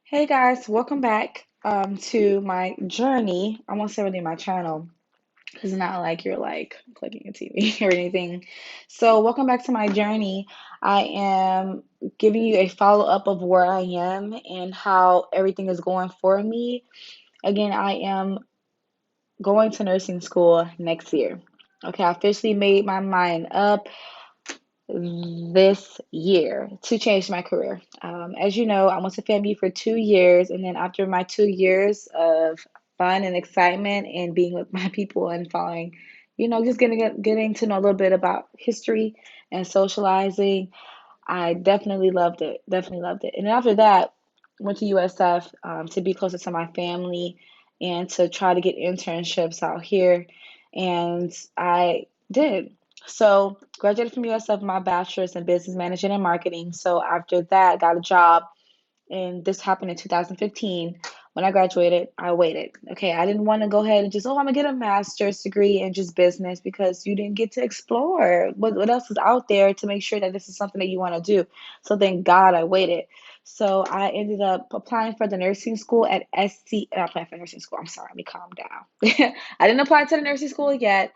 Hey guys, welcome back to my journey. I won't say really my channel because it's not like you're like clicking a TV or anything. So, welcome back to my journey. I am giving you a follow up of where I am and how everything is going for me. Again, I am going to nursing school next year. Okay, I officially made my mind up this year to change my career. As you know, I went to FAMU for 2 years, and then after my 2 years of fun and excitement and being with my people and following, just getting to know a little bit about history and socializing, I definitely loved it. Definitely loved it. And after that, went to USF to be closer to my family and to try to get internships out here. And I did. So graduated from USF, my bachelor's in business management and marketing. So after that, got a job, and this happened in 2015. When I graduated, I waited. Okay, I didn't want to go ahead and just, I'm gonna get a master's degree in just business because you didn't get to explore what else is out there to make sure that this is something that you want to do. So thank God I waited. So I ended up applying for the nursing school at SC. Applying for nursing school. I'm sorry, let me calm down. I didn't apply to the nursing school yet.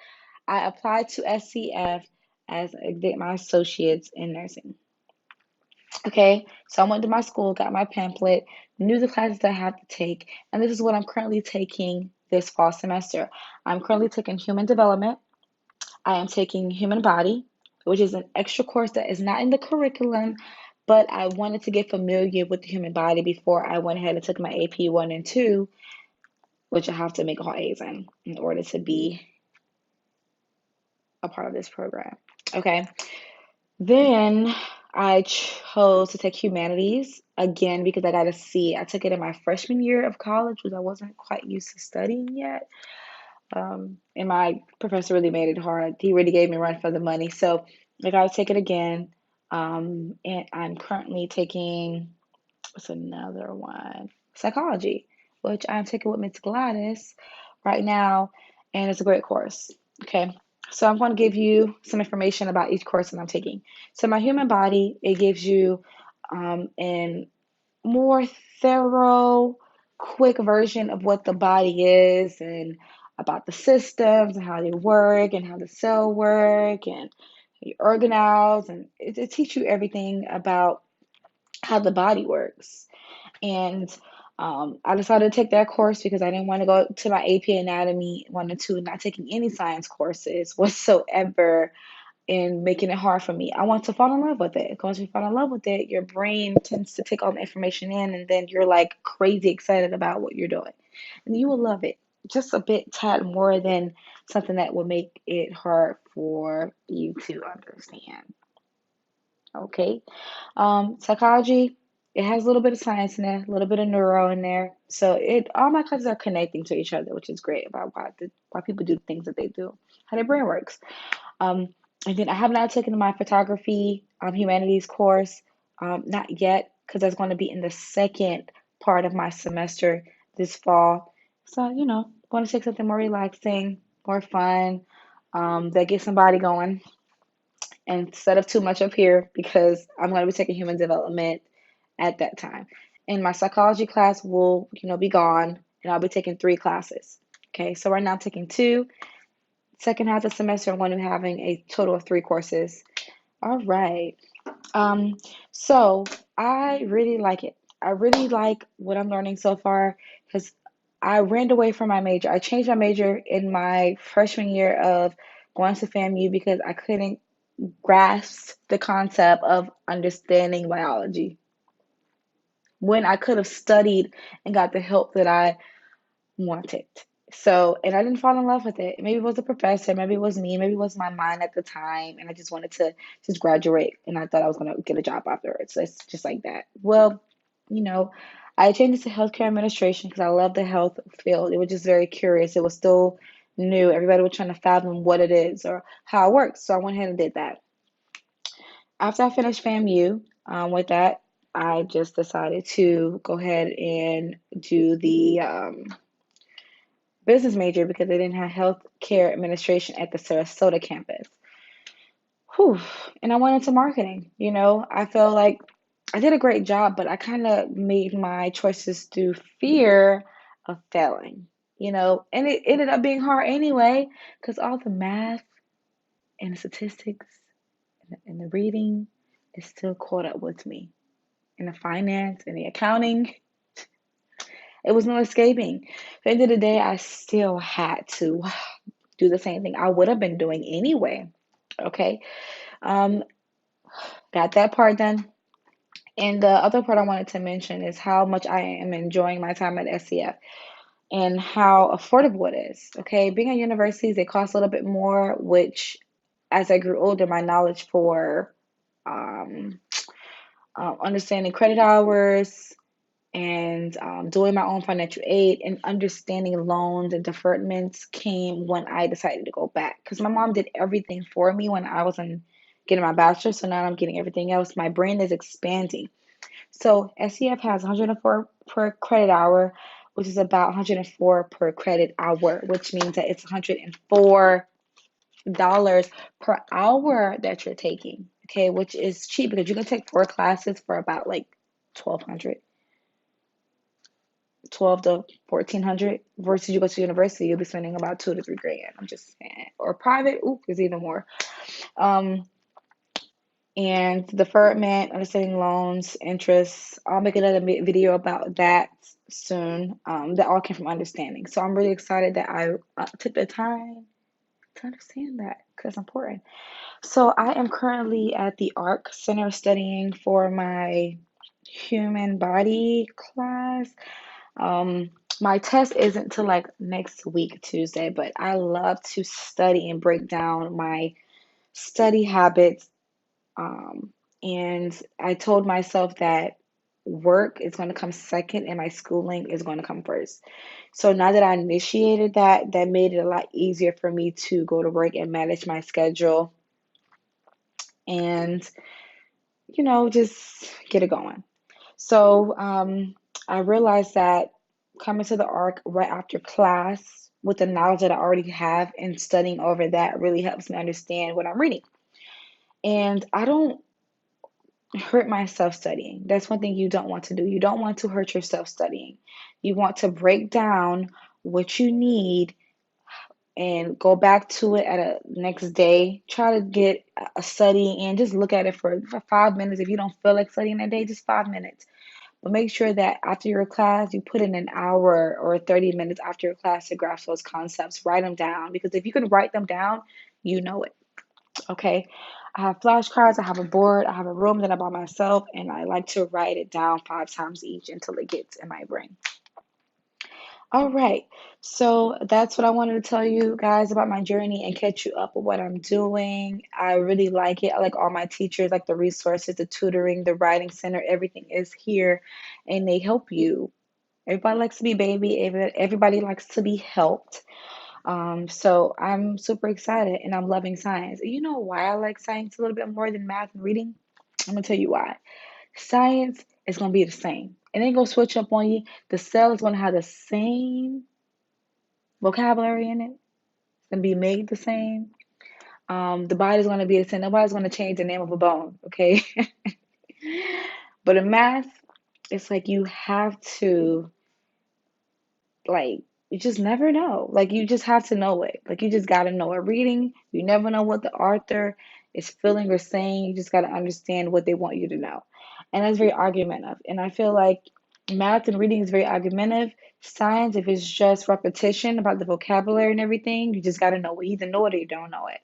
I applied to SCF as my associates in nursing. Okay, so I went to my school, got my pamphlet, knew the classes that I had to take, and this is what I'm currently taking this fall semester. I'm currently taking human development. I am taking human body, which is an extra course that is not in the curriculum, but I wanted to get familiar with the human body before I went ahead and took my AP 1 and 2, which I have to make all A's in order to be a part of this program. Okay. Then I chose to take humanities again because I got to see. I took it in my freshman year of college because I wasn't quite used to studying yet. And my professor really made it hard. He really gave me a run for the money. So I got to take it again. And I'm currently taking, what's another one? Psychology, which I'm taking with Miss Gladys right now. And it's a great course. Okay. So I'm going to give you some information about each course that I'm taking. So my human body, it gives you an more thorough, quick version of what the body is and about the systems and how they work and how the cell work and you organize, and it teaches you everything about how the body works. And I decided to take that course because I didn't want to go to my AP Anatomy 1 and 2, not taking any science courses whatsoever and making it hard for me. I want to fall in love with it. Because once you fall in love with it, your brain tends to take all the information in, and then you're like crazy excited about what you're doing. And you will love it just a bit tad more than something that will make it hard for you to understand. Okay. Psychology, it has a little bit of science in there, a little bit of neuro in there. So it all my classes are connecting to each other, which is great about why people do the things that they do, how their brain works. Um, and then I have not taken my photography humanities course, not yet, because that's going to be in the second part of my semester this fall. So, want to take something more relaxing, more fun, that gets somebody going instead of too much up here because I'm going to be taking human development at that time. And my psychology class will, be gone, and I'll be taking 3 classes. Okay, so right now I'm taking two. Second half of the semester, I'm going to be having a total of 3 courses. All right. Um, so I really like it. I really like what I'm learning so far because I ran away from my major. I changed my major in my freshman year of going to FAMU because I couldn't grasp the concept of understanding biology when I could have studied and got the help that I wanted. So, and I didn't fall in love with it. Maybe it was the professor, maybe it was me, maybe it was my mind at the time, and I just wanted to just graduate, and I thought I was going to get a job afterwards. So it's just like that. Well, you know, I changed it to healthcare administration because I love the health field. It was just very curious. It was still new. Everybody was trying to fathom what it is or how it works. So I went ahead and did that. After I finished FAMU, with that, I just decided to go ahead and do the business major because they didn't have healthcare administration at the Sarasota campus. Whew. And I went into marketing. I feel like I did a great job, but I kind of made my choices through fear of failing, and it ended up being hard anyway because all the math and the statistics and the reading is still caught up with me. And the finance and the accounting, it was no escaping. At the end of the day, I still had to do the same thing I would have been doing anyway. Okay. Um, got that part done. And the other part I wanted to mention is how much I am enjoying my time at SCF and how affordable it is. Okay. Being at universities, they cost a little bit more, which as I grew older, my knowledge for um, understanding credit hours, and doing my own financial aid and understanding loans and deferments came when I decided to go back. Because my mom did everything for me when I was in getting my bachelor's, so now I'm getting everything else. My brain is expanding. So SEF has 104 per credit hour, which is about 104 per credit hour, which means that it's $104 per hour that you're taking. Okay, which is cheap because you can take 4 classes for about like 1200, 12 to 1400 versus you go to university, you'll be spending about 2 to 3 grand. I'm just saying. Or private, ooh, is even more. Um, and deferment, understanding loans, interest. I'll make another video about that soon. That all came from understanding. So I'm really excited that I took the time to understand that because it's important. So I am currently at the ARC Center studying for my human body class. Um, my test isn't till like next week, Tuesday, but I love to study and break down my study habits. Um, and I told myself that work is going to come second and my schooling is going to come first. So now that I initiated that, that made it a lot easier for me to go to work and manage my schedule and, just get it going. So I realized that coming to the ARC right after class with the knowledge that I already have and studying over that really helps me understand what I'm reading. And I don't hurt myself studying. That's one thing you don't want to do. You don't want to hurt yourself studying. You want to break down what you need and go back to it at a next day. Try to get a study and just look at it for 5 minutes. If you don't feel like studying that day, just 5 minutes. But make sure that after your class, you put in an hour or 30 minutes after your class to grasp those concepts. Write them down because if you can write them down, you know it. Okay. I have flashcards, I have a board, I have a room that I bought myself, and I like to write it down 5 times each until it gets in my brain. All right. So that's what I wanted to tell you guys about my journey and catch you up with what I'm doing. I really like it. I like all my teachers, like the resources, the tutoring, the writing center, everything is here and they help you. Everybody likes to be baby, everybody likes to be helped. So I'm super excited and I'm loving science. You know why I like science a little bit more than math and reading? I'm gonna tell you why. Science is gonna be the same. It ain't gonna switch up on you. The cell is gonna have the same vocabulary in it. It's gonna be made the same. The body's gonna be the same. Nobody's gonna change the name of a bone, okay? But in math, it's like you have to like you just never know. Like you just have to know it. Like you just gotta know it. Reading, you never know what the author is feeling or saying. You just gotta understand what they want you to know. And that's very argumentative. And I feel like math and reading is very argumentative. Science, if it's just repetition about the vocabulary and everything, you just gotta know it. You either know it or you don't know it.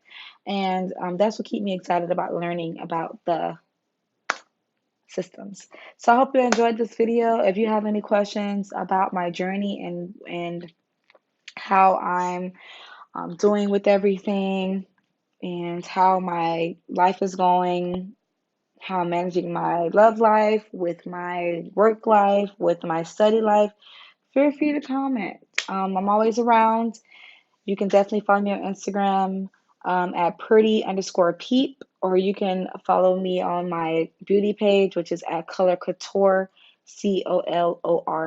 And that's what keeps me excited about learning about the systems. So I hope you enjoyed this video. If you have any questions about my journey and how I'm doing with everything and how my life is going, how I'm managing my love life with my work life, with my study life, feel free to comment. I'm always around. You can definitely follow me on Instagram at pretty_peep, or you can follow me on my beauty page, which is at Color Couture, COLORKOUTURE.